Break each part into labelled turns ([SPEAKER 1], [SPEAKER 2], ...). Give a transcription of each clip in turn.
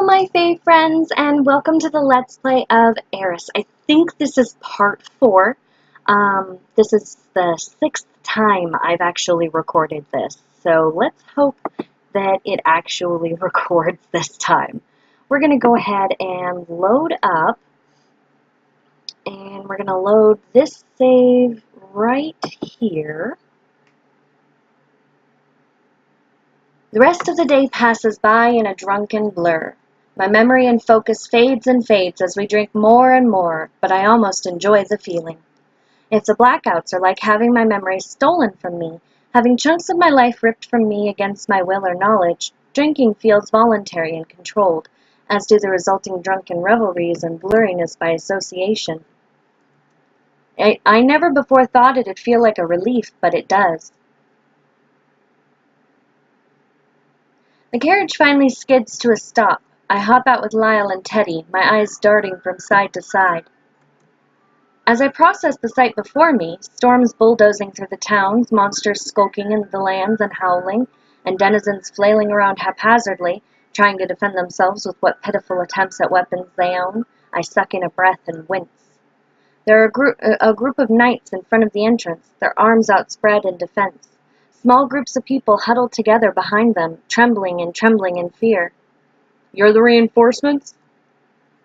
[SPEAKER 1] my fave friends, and welcome to the Let's Play of Airis. I think this is part 4. This is the 6th time I've actually recorded this, so let's hope that it actually records this time. We're going to go ahead and load up, and we're going to load this save right here. The rest of the day passes by in a drunken blur. My memory and focus fades and fades as we drink more and more, but I almost enjoy the feeling. If the blackouts are like having my memory stolen from me, having chunks of my life ripped from me against my will or knowledge, drinking feels voluntary and controlled, as do the resulting drunken revelries and blurriness by association. I never before thought it'd feel like a relief, but it does. The carriage finally skids to a stop. I hop out with Lyle and Teddy, my eyes darting from side to side. As I process the sight before me, storms bulldozing through the towns, monsters skulking in the lands and howling, and denizens flailing around haphazardly, trying to defend themselves with what pitiful attempts at weapons they own, I suck in a breath and wince. There are a group of knights in front of the entrance, their arms outspread in defense. Small groups of people huddled together behind them, trembling in fear. "You're the reinforcements?"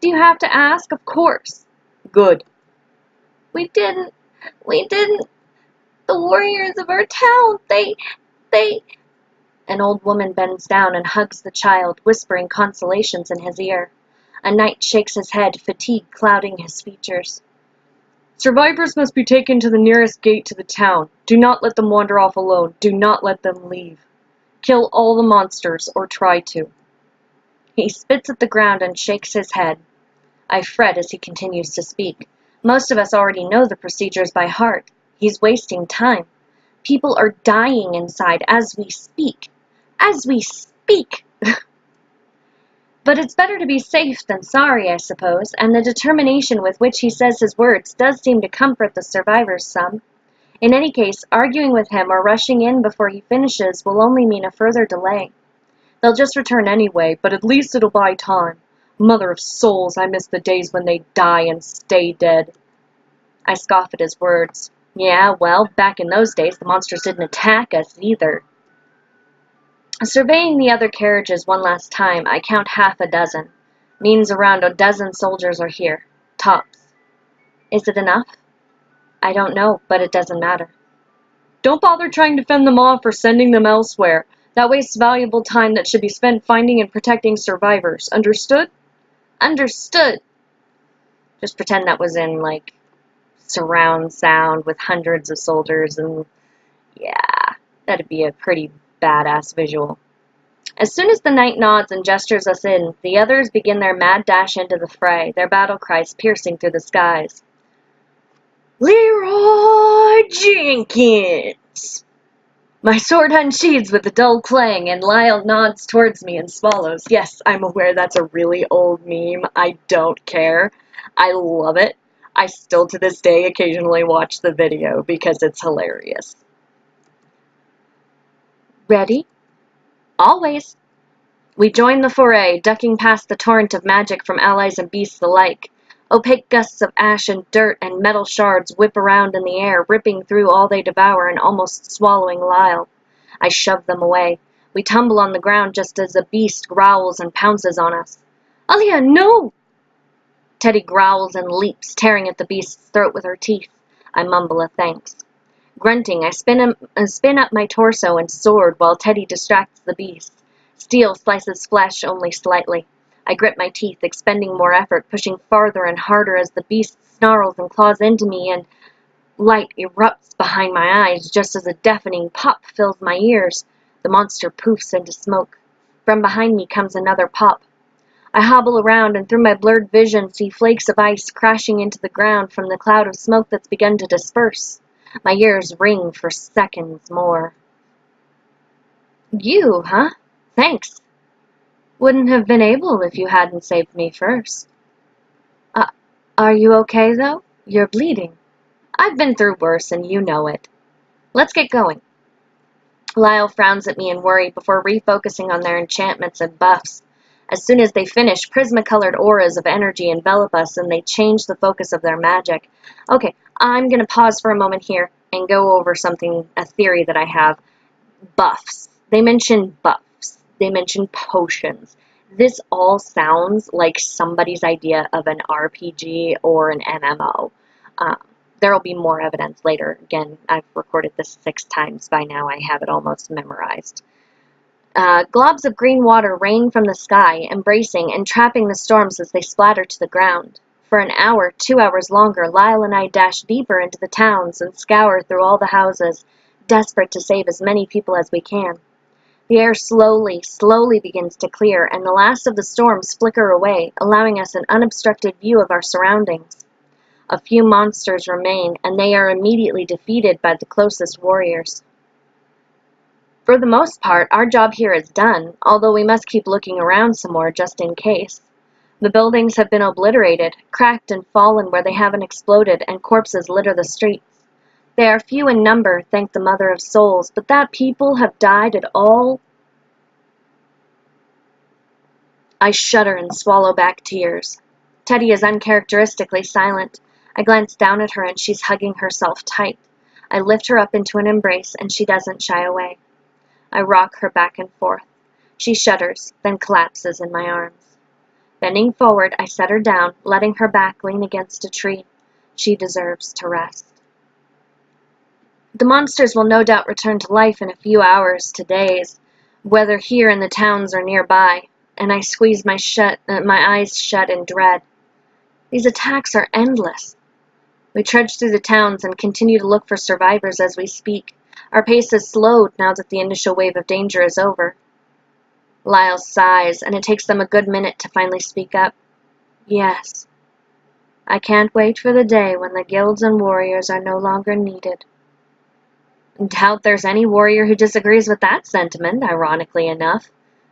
[SPEAKER 1] "Do you have to ask? Of course." "Good." We didn't. The warriors of our town, they... An old woman bends down and hugs the child, whispering consolations in his ear. A knight shakes his head, fatigue clouding his features. "Survivors must be taken to the nearest gate to the town. Do not let them wander off alone. Do not let them leave. Kill all the monsters, or try to." He spits at the ground and shakes his head. I fret as he continues to speak. Most of us already know the procedures by heart. He's wasting time. People are dying inside as we speak. As we speak! But it's better to be safe than sorry, I suppose, and the determination with which he says his words does seem to comfort the survivors some. In any case, arguing with him or rushing in before he finishes will only mean a further delay. They'll just return anyway, but at least it'll buy time. Mother of souls, I miss the days when they die and stay dead. I scoff at his words. Yeah, well, back in those days, the monsters didn't attack us either. Surveying the other carriages one last time, I count half a dozen. Means around a dozen soldiers are here. Tops. Is it enough? I don't know, but it doesn't matter. Don't bother trying to fend them off or sending them elsewhere. That wastes valuable time that should be spent finding and protecting survivors. Understood? Understood. Just pretend that was in, like, surround sound with hundreds of soldiers, and yeah, that'd be a pretty badass visual. As soon as the knight nods and gestures us in, the others begin their mad dash into the fray, their battle cries piercing through the skies. "Leroy Jenkins!" My sword unsheathes with a dull clang, and Lyle nods towards me and swallows. Yes, I'm aware that's a really old meme. I don't care. I love it. I still to this day occasionally watch the video because it's hilarious. Ready? Always. We join the foray, ducking past the torrent of magic from allies and beasts alike. Opaque gusts of ash and dirt and metal shards whip around in the air, ripping through all they devour and almost swallowing Lyle. I shove them away. We tumble on the ground just as a beast growls and pounces on us. "Alia, no!" Teddy growls and leaps, tearing at the beast's throat with her teeth. I mumble a thanks. Grunting, I spin up my torso and sword while Teddy distracts the beast. Steel slices flesh only slightly. I grip my teeth, expending more effort, pushing farther and harder as the beast snarls and claws into me, and light erupts behind my eyes just as a deafening pop fills my ears. The monster poofs into smoke. From behind me comes another pop. I hobble around and through my blurred vision see flakes of ice crashing into the ground from the cloud of smoke that's begun to disperse. My ears ring for seconds more. "You, huh? Thanks. Wouldn't have been able if you hadn't saved me first." Are you okay, though? You're bleeding." "I've been through worse, and you know it. Let's get going." Lyle frowns at me in worry before refocusing on their enchantments and buffs. As soon as they finish, prisma-colored auras of energy envelop us and they change the focus of their magic. Okay, I'm going to pause for a moment here and go over a theory that I have. Buffs. They mention buffs. They mention potions. This all sounds like somebody's idea of an RPG or an MMO. There will be more evidence later. Again, I've recorded this 6 times by now. I have it almost memorized. Globs of green water rain from the sky, embracing and trapping the storms as they splatter to the ground. For an hour, 2 hours longer, Lyle and I dash deeper into the towns and scour through all the houses, desperate to save as many people as we can. The air slowly begins to clear, and the last of the storms flicker away, allowing us an unobstructed view of our surroundings. A few monsters remain, and they are immediately defeated by the closest warriors. For the most part, our job here is done, although we must keep looking around some more just in case. The buildings have been obliterated, cracked and fallen where they haven't exploded, and corpses litter the streets. They are few in number, thank the Mother of Souls, but that people have died at all. I shudder and swallow back tears. Teddy is uncharacteristically silent. I glance down at her and she's hugging herself tight. I lift her up into an embrace and she doesn't shy away. I rock her back and forth. She shudders, then collapses in my arms. Bending forward, I set her down, letting her back lean against a tree. She deserves to rest. The monsters will no doubt return to life in a few hours to days, whether here in the towns or nearby, and I squeeze my eyes shut in dread. These attacks are endless. We trudge through the towns and continue to look for survivors as we speak. Our pace has slowed now that the initial wave of danger is over. Lyle sighs, and it takes them a good minute to finally speak up. Yes. I can't wait for the day when the guilds and warriors are no longer needed. Doubt there's any warrior who disagrees with that sentiment, ironically enough.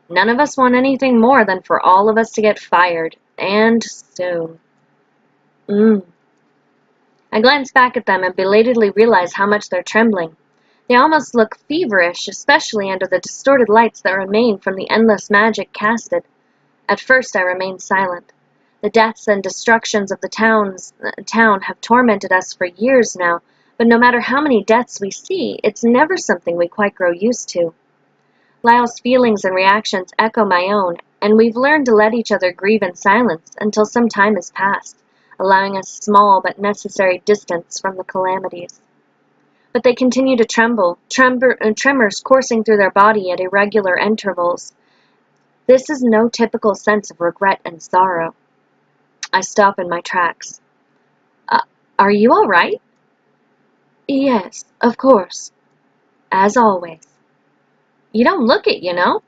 [SPEAKER 1] None of us want anything more than for all of us to get fired, and soon. I glance back at them and belatedly realize how much they're trembling. They almost look feverish, especially under the distorted lights that remain from the endless magic casted. At first I remain silent. The deaths and destructions of the town have tormented us for years now, but no matter how many deaths we see, it's never something we quite grow used to. Lyle's feelings and reactions echo my own, and we've learned to let each other grieve in silence until some time has passed, allowing us small but necessary distance from the calamities. But they continue to tremble, tremors coursing through their body at irregular intervals. This is no typical sense of regret and sorrow. I stop in my tracks. Are you all right? Yes, of course. As always. You don't look it, you know.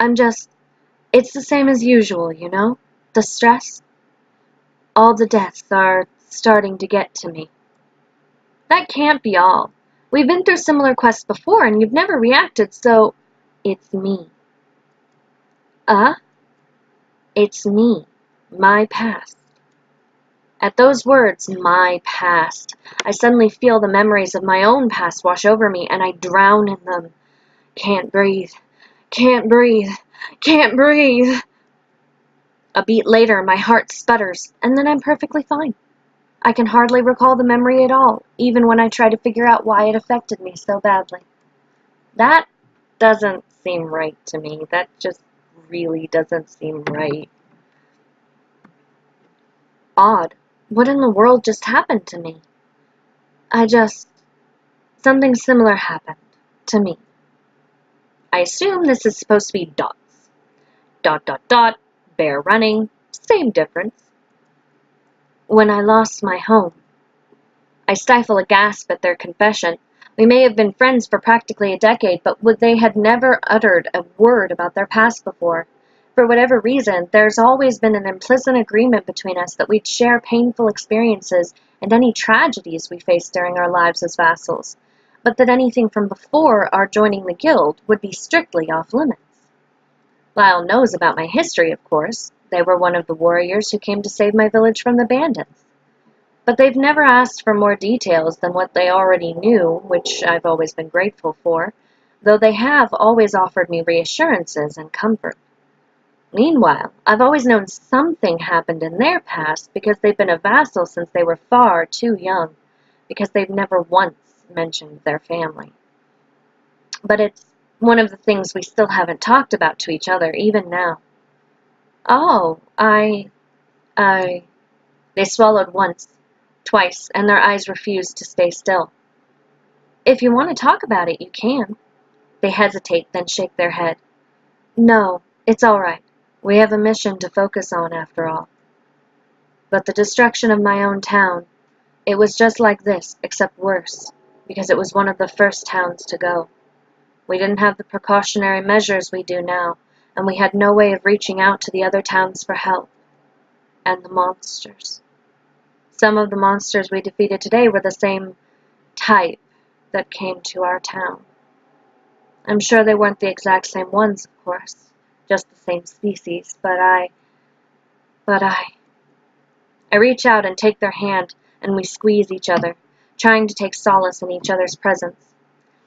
[SPEAKER 1] It's the same as usual, you know? The stress. All the deaths are starting to get to me. That can't be all. We've been through similar quests before, and you've never reacted, so... It's me. It's me. My past. At those words, my past, I suddenly feel the memories of my own past wash over me, and I drown in them. Can't breathe. Can't breathe. Can't breathe. A beat later, my heart sputters, and then I'm perfectly fine. I can hardly recall the memory at all, even when I try to figure out why it affected me so badly. That doesn't seem right to me. That just really doesn't seem right. Odd. What in the world just happened to me? Something similar happened. To me. I assume this is supposed to be dots. ... Bear running. Same difference. When I lost my home. I stifle a gasp at their confession. We may have been friends for practically a decade, but they had never uttered a word about their past before. For whatever reason, there's always been an implicit agreement between us that we'd share painful experiences and any tragedies we faced during our lives as vassals, but that anything from before our joining the guild would be strictly off limits. Lyle knows about my history, of course. They were one of the warriors who came to save my village from the bandits. But they've never asked for more details than what they already knew, which I've always been grateful for, though they have always offered me reassurances and comfort. Meanwhile, I've always known something happened in their past because they've been a vassal since they were far too young, because they've never once mentioned their family. But it's one of the things we still haven't talked about to each other, even now. Oh, They swallowed once, twice, and their eyes refused to stay still. If you want to talk about it, you can. They hesitate, then shake their head. No, it's all right. We have a mission to focus on, after all. But the destruction of my own town, it was just like this, except worse, because it was one of the first towns to go. We didn't have the precautionary measures we do now, and we had no way of reaching out to the other towns for help. And the monsters. Some of the monsters we defeated today were the same type that came to our town. I'm sure they weren't the exact same ones, of course, just the same species, but I reach out and take their hand, and we squeeze each other, trying to take solace in each other's presence.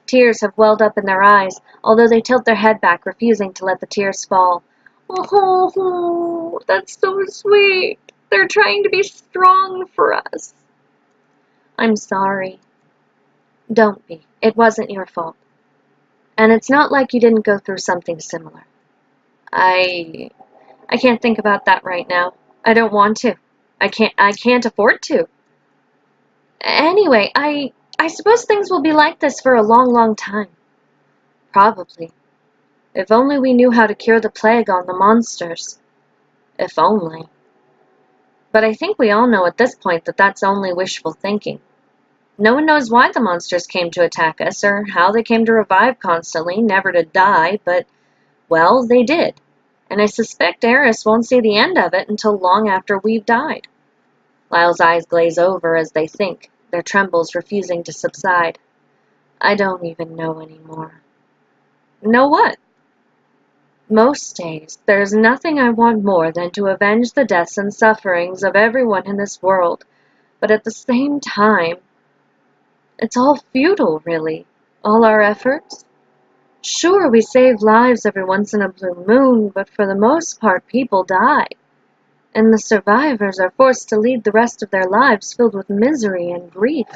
[SPEAKER 1] Tears have welled up in their eyes, although they tilt their head back, refusing to let the tears fall. Oh, that's so sweet. They're trying to be strong for us. I'm sorry. Don't be. It wasn't your fault. And it's not like you didn't go through something similar. I can't think about that right now. I don't want to. I can't afford to. Anyway, I suppose things will be like this for a long, long time. Probably. If only we knew how to cure the plague on the monsters. If only. But I think we all know at this point that that's only wishful thinking. No one knows why the monsters came to attack us, or how they came to revive constantly, never to die, but, well, they did. And I suspect Airis won't see the end of it until long after we've died. Lyle's eyes glaze over as they think, their trembles refusing to subside. I don't even know anymore. Know what? Most days, there's nothing I want more than to avenge the deaths and sufferings of everyone in this world, but at the same time, it's all futile, really, all our efforts. Sure, we save lives every once in a blue moon, but for the most part, people die, and the survivors are forced to lead the rest of their lives filled with misery and grief,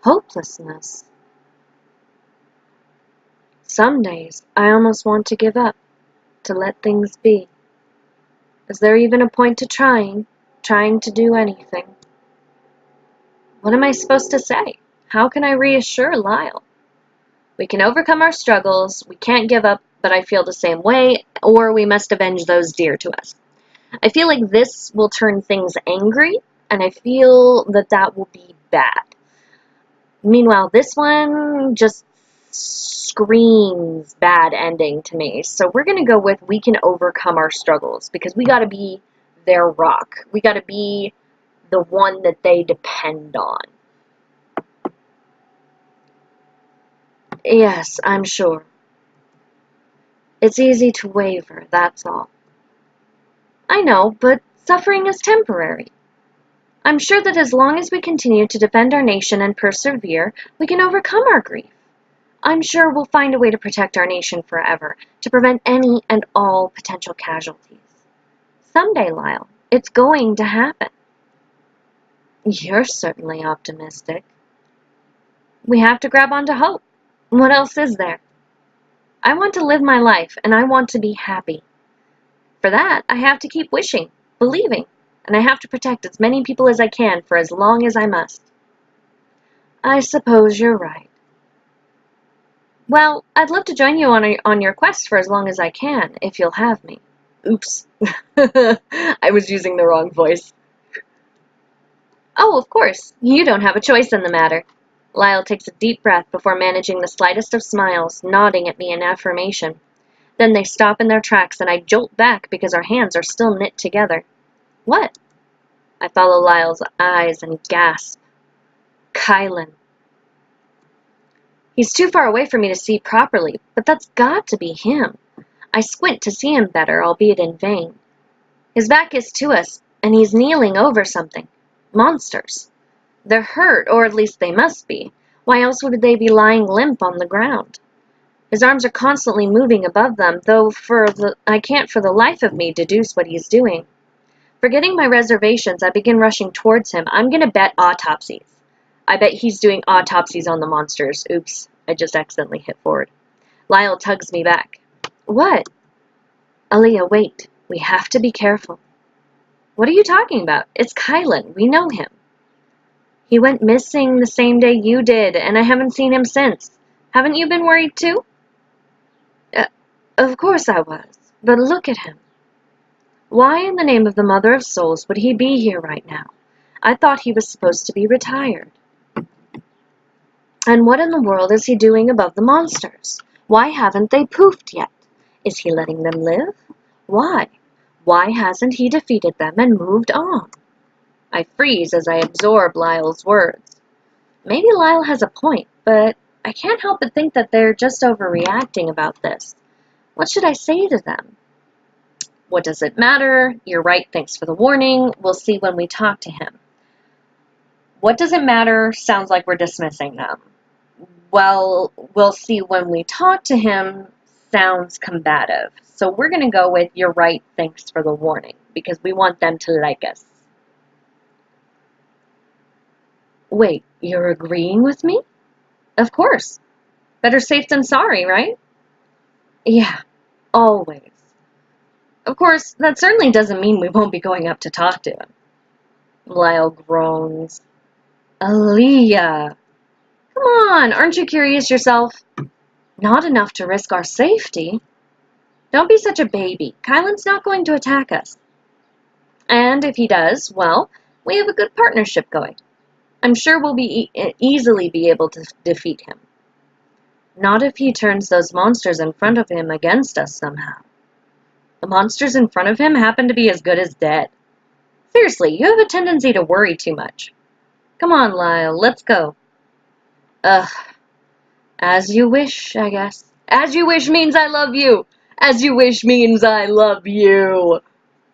[SPEAKER 1] hopelessness. Some days, I almost want to give up, to let things be. Is there even a point to trying to do anything? What am I supposed to say? How can I reassure Lyle? We can overcome our struggles, we can't give up, but I feel the same way, or we must avenge those dear to us. I feel like this will turn things angry, and I feel that that will be bad. Meanwhile, this one just screams bad ending to me. So we're going to go with we can overcome our struggles, because we got to be their rock. We got to be the one that they depend on. Yes, I'm sure. It's easy to waver, that's all. I know, but suffering is temporary. I'm sure that as long as we continue to defend our nation and persevere, we can overcome our grief. I'm sure we'll find a way to protect our nation forever, to prevent any and all potential casualties. Someday, Lyle, it's going to happen. You're certainly optimistic. We have to grab onto hope. What else is there? I want to live my life, and I want to be happy. For that, I have to keep wishing, believing, and I have to protect as many people as I can for as long as I must. I suppose you're right. Well, I'd love to join you on your quest for as long as I can, if you'll have me. Oops. I was using the wrong voice. Oh, of course. You don't have a choice in the matter. Lyle takes a deep breath before managing the slightest of smiles, nodding at me in affirmation. Then they stop in their tracks, and I jolt back because our hands are still knit together. What? I follow Lyle's eyes and gasp. Kylan. He's too far away for me to see properly, but that's got to be him. I squint to see him better, albeit in vain. His back is to us, and he's kneeling over something. Monsters. They're hurt, or at least they must be. Why else would they be lying limp on the ground? His arms are constantly moving above them, though I can't for the life of me deduce what he's doing. Forgetting my reservations, I begin rushing towards him. I'm gonna bet autopsies. I bet he's doing autopsies on the monsters. Oops, I just accidentally hit forward. Lyle tugs me back. What? Aaliyah, wait. We have to be careful. What are you talking about? It's Kylan. We know him. He went missing the same day you did, and I haven't seen him since. Haven't you been worried too? Of course I was, but look at him. Why in the name of the Mother of Souls would he be here right now? I thought he was supposed to be retired. And what in the world is he doing above the monsters? Why haven't they poofed yet? Is he letting them live? Why? Why hasn't he defeated them and moved on? I freeze as I absorb Lyle's words. Maybe Lyle has a point, but I can't help but think that they're just overreacting about this. What should I say to them? What does it matter? You're right, thanks for the warning. We'll see when we talk to him. What does it matter? Sounds like we're dismissing them. Well, we'll see when we talk to him sounds combative. So we're going to go with, you're right, thanks for the warning, because we want them to like us. Wait, you're agreeing with me? Of course. Better safe than sorry, right? Yeah, always. Of course, that certainly doesn't mean we won't be going up to talk to him. Lyle groans. Aaliyah! Come on, aren't you curious yourself? Not enough to risk our safety. Don't be such a baby. Kylan's not going to attack us. And if he does, well, we have a good partnership going. I'm sure we'll easily be able to defeat him. Not if he turns those monsters in front of him against us somehow. The monsters in front of him happen to be as good as dead. Seriously, you have a tendency to worry too much. Come on, Lyle, let's go. Ugh. As you wish, I guess. As you wish means I love you. As you wish means I love you.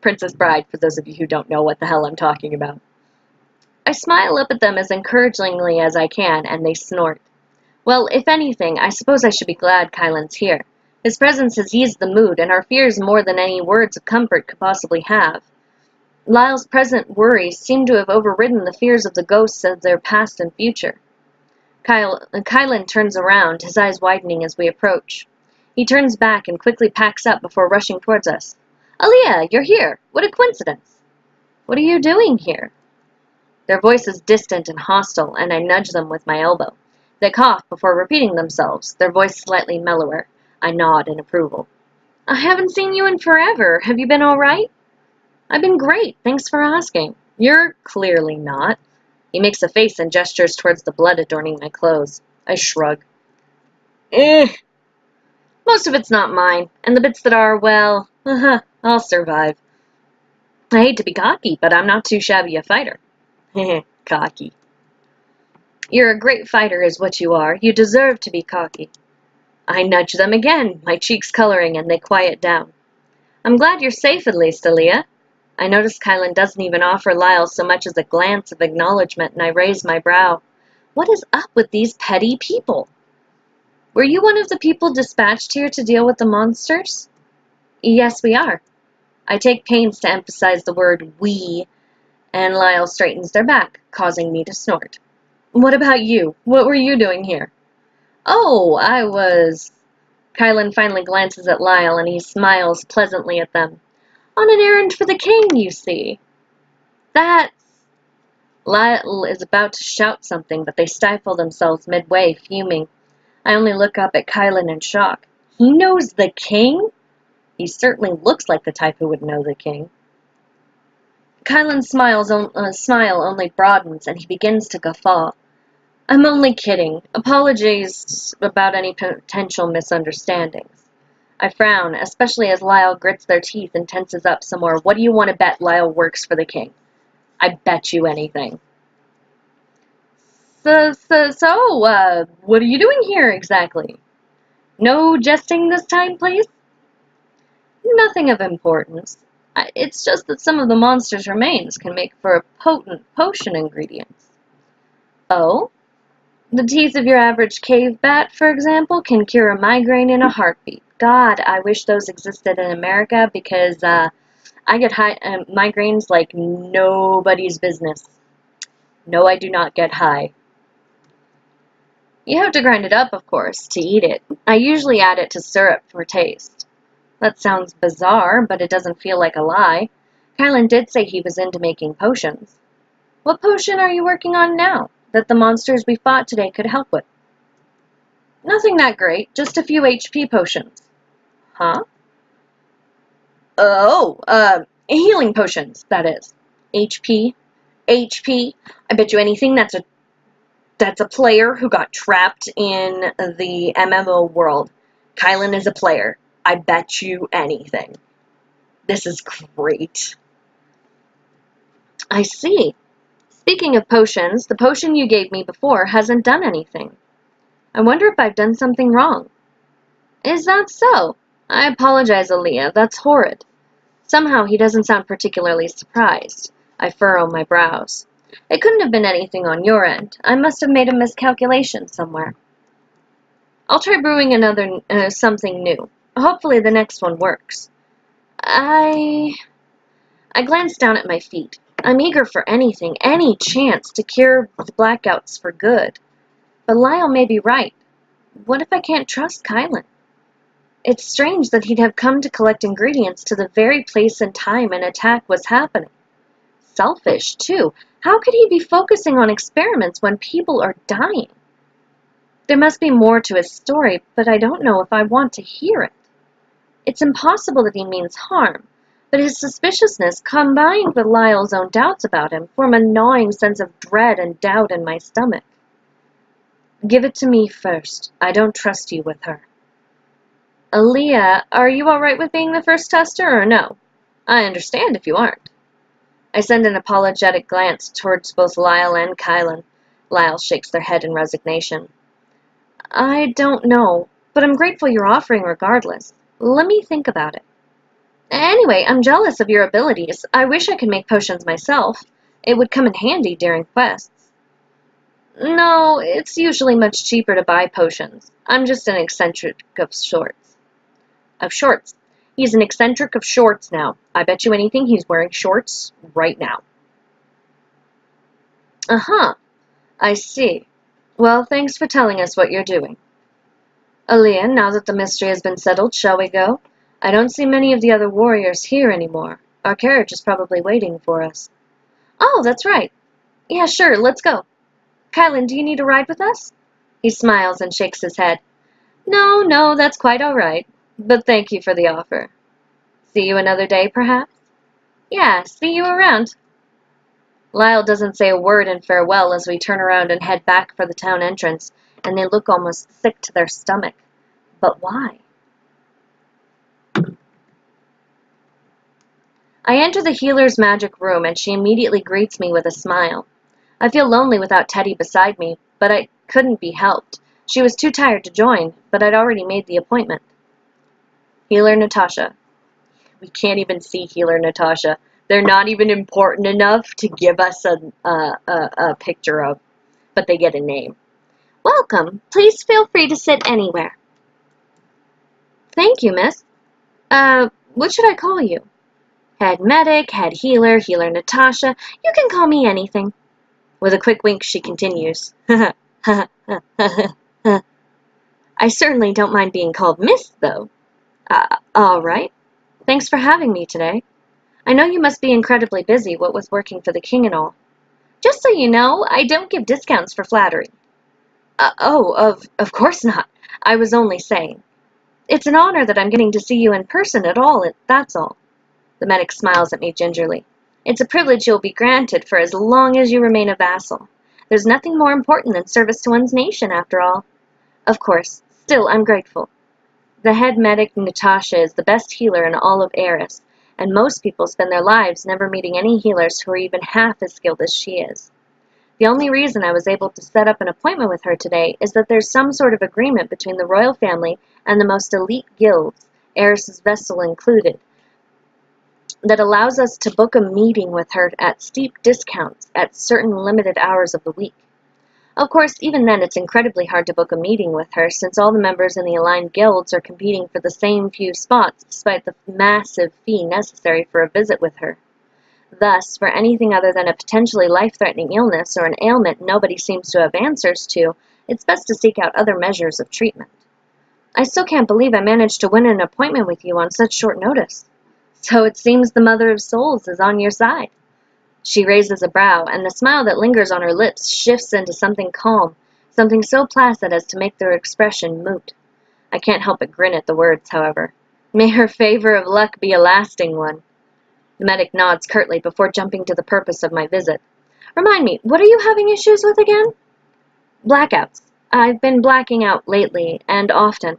[SPEAKER 1] Princess Bride, for those of you who don't know what the hell I'm talking about. I smile up at them as encouragingly as I can, and they snort. Well, if anything, I suppose I should be glad Kylan's here. His presence has eased the mood, and our fears more than any words of comfort could possibly have. Lyle's present worries seem to have overridden the fears of the ghosts of their past and future. Kylan turns around, his eyes widening as we approach. He turns back and quickly packs up before rushing towards us. Aaliyah, you're here! What a coincidence! What are you doing here? Their voice is distant and hostile, and I nudge them with my elbow. They cough before repeating themselves, their voice slightly mellower. I nod in approval. I haven't seen you in forever. Have you been all right? I've been great. Thanks for asking. You're clearly not. He makes a face and gestures towards the blood adorning my clothes. I shrug. Most of it's not mine, and the bits that are, well, I'll survive. I hate to be cocky, but I'm not too shabby a fighter. Cocky. You're a great fighter is what you are. You deserve to be cocky. I nudge them again, my cheeks coloring, and they quiet down. I'm glad you're safe at least, Aaliyah. I notice Kylan doesn't even offer Lyle so much as a glance of acknowledgement, and I raise my brow. What is up with these petty people? Were you one of the people dispatched here to deal with the monsters? Yes, we are. I take pains to emphasize the word we, and Lyle straightens their back, causing me to snort. What about you? What were you doing here? Oh, I was... Kylan finally glances at Lyle, and he smiles pleasantly at them. On an errand for the king, you see. That's... Lyle is about to shout something, but they stifle themselves midway, fuming. I only look up at Kylan in shock. He knows the king? He certainly looks like the type who would know the king. Kylan's smile only broadens, and he begins to guffaw. I'm only kidding. Apologies about any potential misunderstandings. I frown, especially as Lyle grits their teeth and tenses up some more. What do you want to bet Lyle works for the king? I bet you anything. So, what are you doing here exactly? No jesting this time, please? Nothing of importance. It's just that some of the monster's remains can make for a potent potion ingredients. Oh? The teeth of your average cave bat, for example, can cure a migraine in a heartbeat. God, I wish those existed in America because I get migraines like nobody's business. No, I do not get high. You have to grind it up, of course, to eat it. I usually add it to syrup for taste. That sounds bizarre, but it doesn't feel like a lie. Kylan did say he was into making potions. What potion are you working on now, that the monsters we fought today could help with? Nothing that great, just a few HP potions. Huh? Healing potions, that is. HP? HP? I bet you anything that's a player who got trapped in the MMO world. Kylan is a player. I bet you anything. This is great. I see. Speaking of potions, the potion you gave me before hasn't done anything. I wonder if I've done something wrong. Is that so? I apologize, Aaliyah. That's horrid. Somehow he doesn't sound particularly surprised. I furrow my brows. It couldn't have been anything on your end. I must have made a miscalculation somewhere. I'll try brewing another something new. Hopefully the next one works. I glanced down at my feet. I'm eager for anything, any chance to cure the blackouts for good. But Lyle may be right. What if I can't trust Kylan? It's strange that he'd have come to collect ingredients to the very place and time an attack was happening. Selfish, too. How could he be focusing on experiments when people are dying? There must be more to his story, but I don't know if I want to hear it. It's impossible that he means harm, but his suspiciousness, combined with Lyle's own doubts about him, form a gnawing sense of dread and doubt in my stomach. Give it to me first. I don't trust you with her. Aaliyah, are you all right with being the first tester, or no? I understand if you aren't. I send an apologetic glance towards both Lyle and Kylan. Lyle shakes their head in resignation. I don't know, but I'm grateful you're offering regardless. Let me think about it. Anyway, I'm jealous of your abilities. I wish I could make potions myself. It would come in handy during quests. No, it's usually much cheaper to buy potions. I'm just an eccentric of sorts. He's an eccentric of shorts now. I bet you anything he's wearing shorts right now. Uh-huh. I see. Well, thanks for telling us what you're doing. Aaliyah, now that the mystery has been settled, shall we go? I don't see many of the other warriors here anymore. Our carriage is probably waiting for us. Oh, that's right. Yeah, sure, let's go. Kylan, do you need a ride with us? He smiles and shakes his head. No, that's quite all right. But thank you for the offer. See you another day, perhaps? Yeah, see you around. Lyle doesn't say a word in farewell as we turn around and head back for the town entrance, and they look almost sick to their stomach. But why? I enter the healer's magic room, and she immediately greets me with a smile. I feel lonely without Teddy beside me, but I couldn't be helped. She was too tired to join, but I'd already made the appointment. Healer Natasha. We can't even see Healer Natasha. They're not even important enough to give us a picture of, but they get a name. Welcome. Please feel free to sit anywhere. Thank you, miss. What should I call you? Head medic, head healer, Healer Natasha. You can call me anything. With a quick wink, she continues. I certainly don't mind being called miss, though. All right. Thanks for having me today. I know you must be incredibly busy, what with working for the king and all. Just so you know, I don't give discounts for flattery. Of course not. I was only saying. It's an honor that I'm getting to see you in person at all, that's all. The medic smiles at me gingerly. It's a privilege you'll be granted for as long as you remain a vassal. There's nothing more important than service to one's nation, after all. Of course, still I'm grateful. The head medic, Natasha, is the best healer in all of Airis, and most people spend their lives never meeting any healers who are even half as skilled as she is. The only reason I was able to set up an appointment with her today is that there's some sort of agreement between the royal family and the most elite guilds, Airis' vessel included, that allows us to book a meeting with her at steep discounts at certain limited hours of the week. Of course, even then it's incredibly hard to book a meeting with her, since all the members in the aligned guilds are competing for the same few spots, despite the massive fee necessary for a visit with her. Thus, for anything other than a potentially life-threatening illness or an ailment nobody seems to have answers to, it's best to seek out other measures of treatment. I still can't believe I managed to win an appointment with you on such short notice. So it seems the Mother of Souls is on your side. She raises a brow, and the smile that lingers on her lips shifts into something calm, something so placid as to make their expression moot. I can't help but grin at the words, however. May her favor of luck be a lasting one. The medic nods curtly before jumping to the purpose of my visit. Remind me, what are you having issues with again? Blackouts. I've been blacking out lately, and often.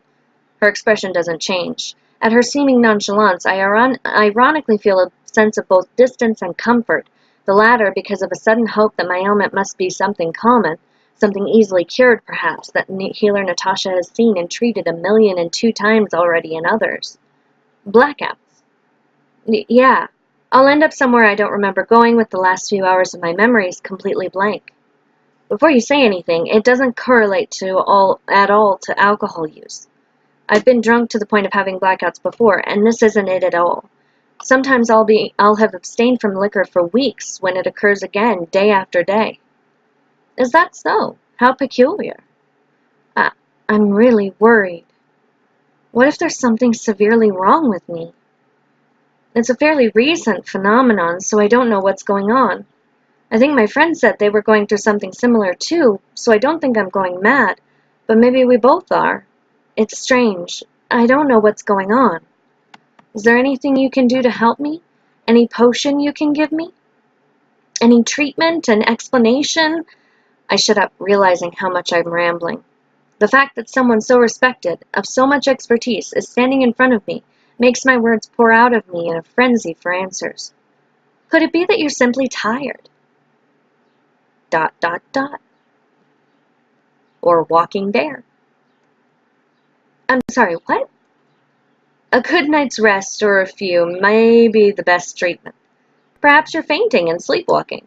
[SPEAKER 1] Her expression doesn't change. At her seeming nonchalance, I ironically feel a sense of both distance and comfort, the latter because of a sudden hope that my ailment must be something common, something easily cured, perhaps, that healer Natasha has seen and treated 1,000,002 times already in others. Blackouts. Yeah. I'll end up somewhere I don't remember going with the last few hours of my memories completely blank. Before you say anything, it doesn't correlate at all to alcohol use. I've been drunk to the point of having blackouts before, and this isn't it at all. Sometimes I'll have abstained from liquor for weeks when it occurs again, day after day. Is that so? How peculiar. I'm really worried. What if there's something severely wrong with me? It's a fairly recent phenomenon, so I don't know what's going on. I think my friend said they were going through something similar too, so I don't think I'm going mad, but maybe we both are. It's strange. I don't know what's going on. Is there anything you can do to help me? Any potion you can give me? Any treatment, an explanation? I shut up, realizing how much I'm rambling. The fact that someone so respected, of so much expertise, is standing in front of me makes my words pour out of me in a frenzy for answers. Could it be that you're simply tired? ... Or walking bare. I'm sorry, what? A good night's rest or a few may be the best treatment. Perhaps you're fainting and sleepwalking.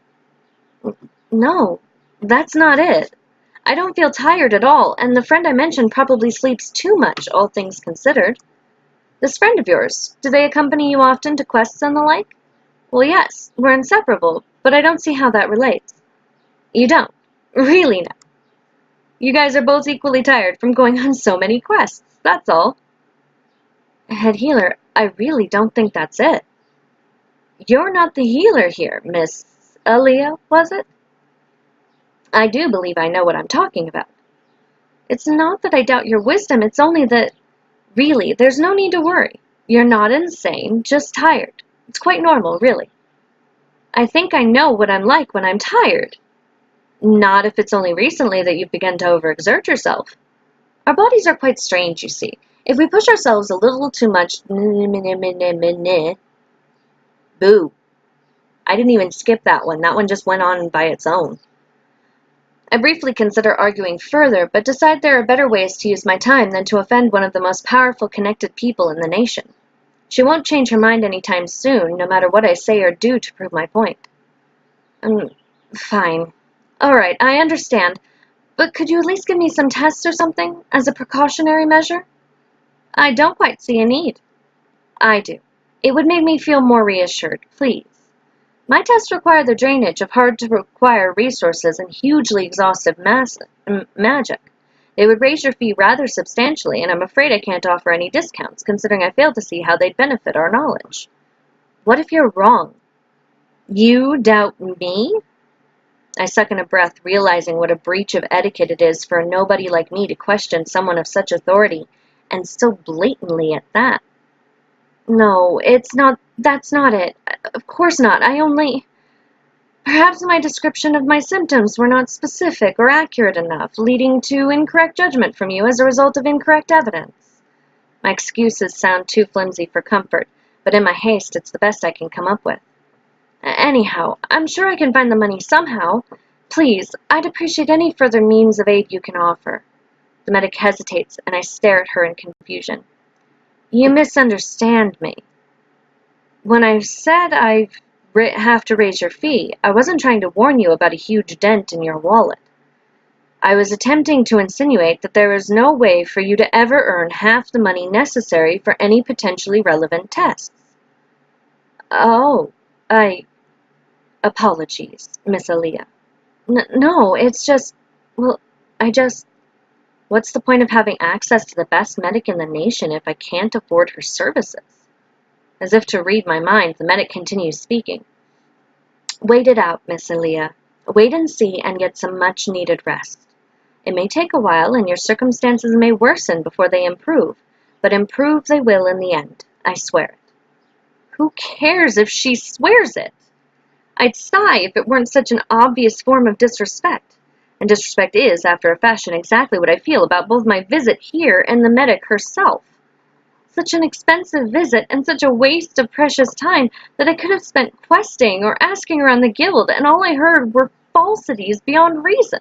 [SPEAKER 1] No, that's not it. I don't feel tired at all, and the friend I mentioned probably sleeps too much, all things considered. This friend of yours, do they accompany you often to quests and the like? Well, yes, we're inseparable, but I don't see how that relates. You don't? Really, no. You guys are both equally tired from going on so many quests, that's all. Head healer, I really don't think that's it. You're not the healer here, Miss Aaliyah, was it? I do believe I know what I'm talking about. It's not that I doubt your wisdom, it's only that, really, there's no need to worry. You're not insane, just tired. It's quite normal, really. I think I know what I'm like when I'm tired. Not if it's only recently that you've begun to overexert yourself. Our bodies are quite strange, you see. If we push ourselves a little too much, boo. I didn't even skip that one. That one just went on by its own. I briefly consider arguing further, but decide there are better ways to use my time than to offend one of the most powerful connected people in the nation. She won't change her mind anytime soon, no matter what I say or do to prove my point. Fine. All right, I understand. But could you at least give me some tests or something, as a precautionary measure? I don't quite see a need. I do. It would make me feel more reassured, please. My tests require the drainage of hard-to-acquire resources and hugely exhaustive magic. They would raise your fee rather substantially, and I'm afraid I can't offer any discounts, considering I fail to see how they'd benefit our knowledge. What if you're wrong? You doubt me? I suck in a breath, realizing what a breach of etiquette it is for a nobody like me to question someone of such authority, and so blatantly at that. No, that's not it. Of course not. Perhaps my description of my symptoms were not specific or accurate enough, leading to incorrect judgment from you as a result of incorrect evidence. My excuses sound too flimsy for comfort, but in my haste it's the best I can come up with. Anyhow, I'm sure I can find the money somehow. Please, I'd appreciate any further means of aid you can offer. The medic hesitates, and I stare at her in confusion. You misunderstand me. When I said I have to raise your fee, I wasn't trying to warn you about a huge dent in your wallet. I was attempting to insinuate that there is no way for you to ever earn half the money necessary for any potentially relevant tests. Oh, apologies, Miss Aaliyah. No, it's just, well, what's the point of having access to the best medic in the nation if I can't afford her services? As if to read my mind, the medic continues speaking. Wait it out, Miss Aaliyah. Wait and see and get some much-needed rest. It may take a while and your circumstances may worsen before they improve, but improve they will in the end, I swear it. Who cares if she swears it? I'd sigh if it weren't such an obvious form of disrespect. And disrespect is, after a fashion, exactly what I feel about both my visit here and the medic herself. Such an expensive visit and such a waste of precious time that I could have spent questing or asking around the guild, and all I heard were falsities beyond reason.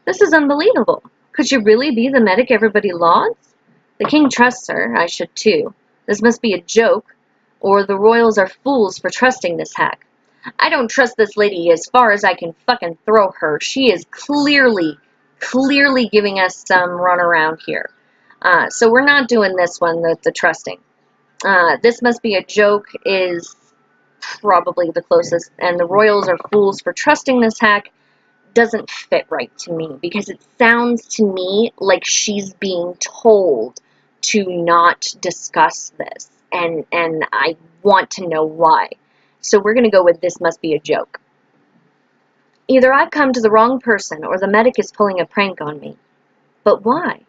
[SPEAKER 1] This is unbelievable. Could she really be the medic everybody lauds? The king trusts her, I should too. This must be a joke, or the royals are fools for trusting this hack. I don't trust this lady as far as I can fucking throw her. She is clearly giving us some runaround here. So we're not doing this one, the trusting. This must be a joke is probably the closest, and the royals are fools for trusting this hack doesn't fit right to me, because it sounds to me like she's being told to not discuss this, and I want to know why. So we're going to go with this must be a joke. Either I've come to the wrong person, or the medic is pulling a prank on me. But why?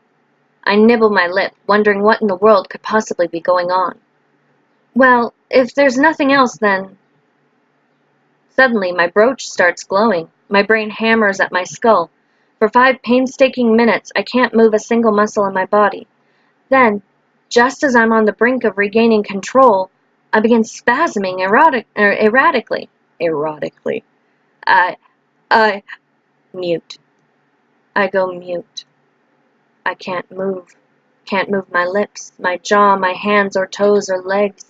[SPEAKER 1] I nibble my lip, wondering what in the world could possibly be going on. Well, if there's nothing else, then... Suddenly, my brooch starts glowing. My brain hammers at my skull. For 5 painstaking minutes, I can't move a single muscle in my body. Then, just as I'm on the brink of regaining control, I begin spasming erratically. Mute. I go mute. I can't move. Can't move my lips, my jaw, my hands or toes or legs.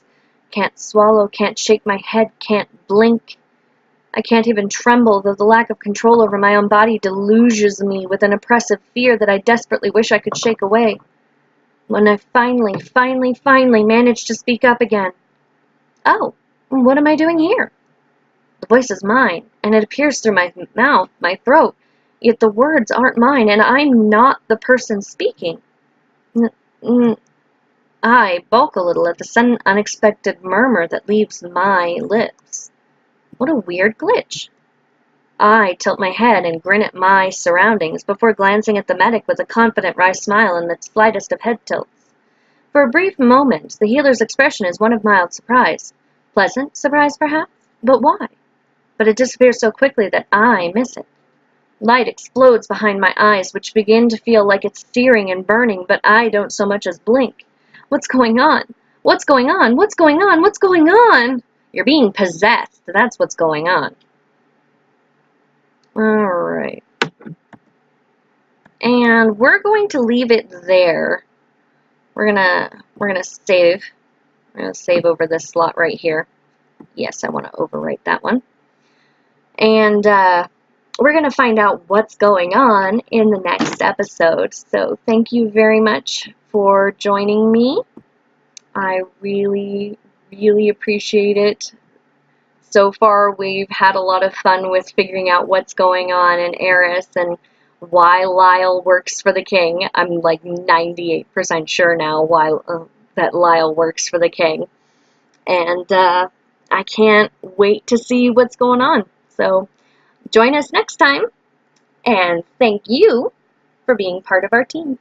[SPEAKER 1] Can't swallow, can't shake my head, can't blink. I can't even tremble, though the lack of control over my own body deluges me with an oppressive fear that I desperately wish I could shake away. When I finally manage to speak up again. Oh, what am I doing here? The voice is mine, and it appears through my mouth, my throat, yet the words aren't mine, and I'm not the person speaking. I balk a little at the sudden unexpected murmur that leaves my lips. What a weird glitch. I tilt my head and grin at my surroundings before glancing at the medic with a confident wry smile and the slightest of head tilts. For a brief moment, the healer's expression is one of mild surprise. Pleasant surprise, perhaps? But why? But it disappears so quickly that I miss it. Light explodes behind my eyes, which begin to feel like it's searing and burning, but I don't so much as blink. What's going on? What's going on? What's going on? What's going on? You're being possessed. That's what's going on. Alright. And we're going to leave it there. We're gonna save. We're gonna save over this slot right here. Yes, I want to overwrite that one. And we're going to find out what's going on in the next episode. So thank you very much for joining me. I really appreciate it. So far, we've had a lot of fun with figuring out what's going on in Airis and why Lyle works for the king. I'm like 98% sure now why that Lyle works for the king. And I can't wait to see what's going on. So join us next time, and thank you for being part of our team.